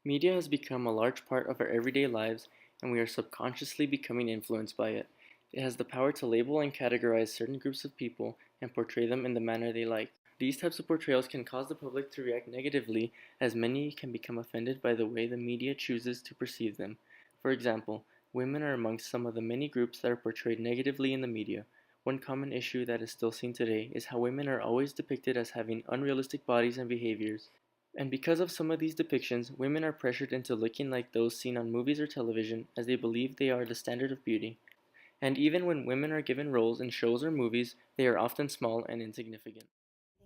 Media has become a large part of our everyday lives, and we are subconsciously becoming influenced by it. It has the power to label and categorize certain groups of people and portray them in the manner they like. These types of portrayals can cause the public to react negatively, as many can become offended by the way the media chooses to perceive them. For example, women are amongst some of the many groups that are portrayed negatively in the media. One common issue that is still seen today is how women are always depicted as having unrealistic bodies and behaviors. And because of some of these depictions, women are pressured into looking like those seen on movies or television, as they believe they are the standard of beauty. And even when women are given roles in shows or movies, they are often small and insignificant.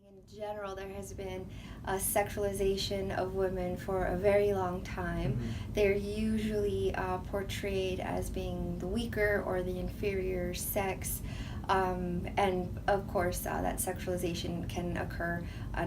In general, there has been a sexualization of women for a very long time. They're usually portrayed as being the weaker or the inferior sex. And of course, that sexualization can occur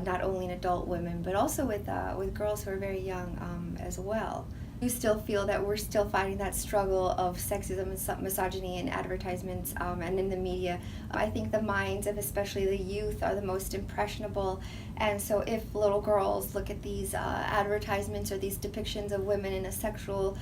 not only in adult women, but also with girls who are very young as well. You still feel that we're still fighting that struggle of sexism and misogyny in advertisements and in the media. I think the minds of especially the youth are the most impressionable, and so if little girls look at these advertisements or these depictions of women in a sexual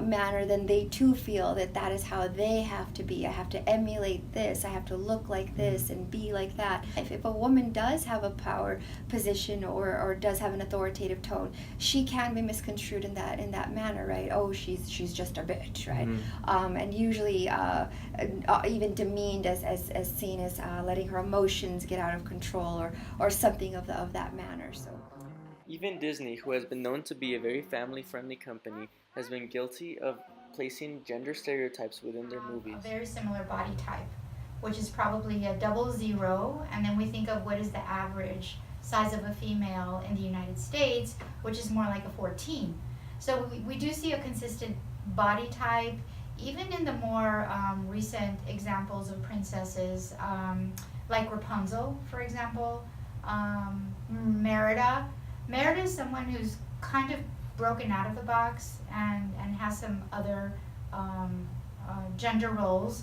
manner, then they too feel that that is how they have to be. I have to emulate this, I have to look like this and be like that. If a woman does have a power position or does have an authoritative tone, she can be misconstrued in that manner, right? Oh, she's just a bitch, right? And usually even demeaned as seen as letting her emotions get out of control or something of that manner. So Even Disney, who has been known to be a very family friendly company, has been guilty of placing gender stereotypes within their A movies. very similar body type, which is probably a double zero, and then we think of what is the average size of a female in the United States, which is more like a 14. So we do see a consistent body type, even in the more recent examples of princesses, like Rapunzel, for example, Merida. Merida is someone who's kind of broken out of the box and has some other gender roles,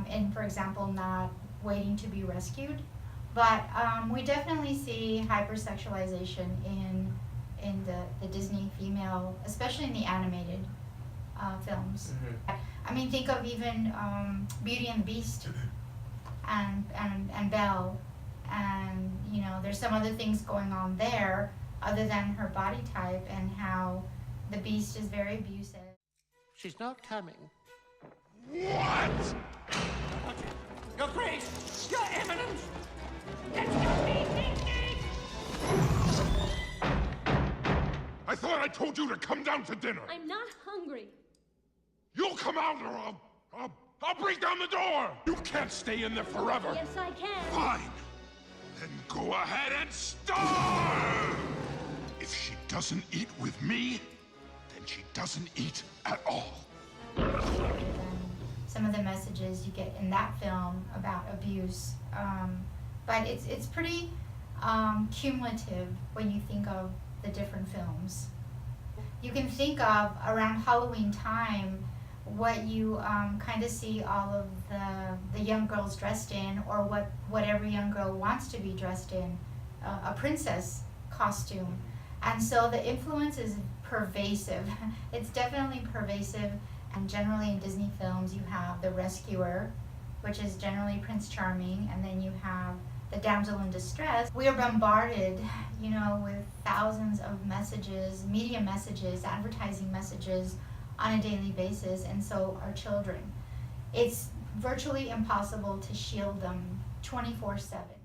in, for example, not waiting to be rescued. But we definitely see hypersexualization in the Disney female, especially in the animated films. I mean, think of even Beauty and the Beast and Belle, and you know, there's some other things going on there other than her body type and how the Beast is very abusive. She's not coming. What? Your Grace! Your Eminence! I thought I told you to come down to dinner. I'm not hungry. You'll come out or I'll break down the door. You can't stay in there forever. Yes, I can. Fine. Then go ahead and starve. If she doesn't eat with me, then she doesn't eat at all. Some of the messages you get in that film about abuse, but it's pretty cumulative when you think of the different films. You can think of around Halloween time what you kind of see all of the young girls dressed in, or what every young girl wants to be dressed in, a princess costume. And so the influence is pervasive. It's definitely pervasive. And generally in Disney films, you have the rescuer, which is generally Prince Charming, and then you have the damsel in distress. We are bombarded, you know, with thousands of messages, media messages, advertising messages on a daily basis, and so are children. It's virtually impossible to shield them 24/7.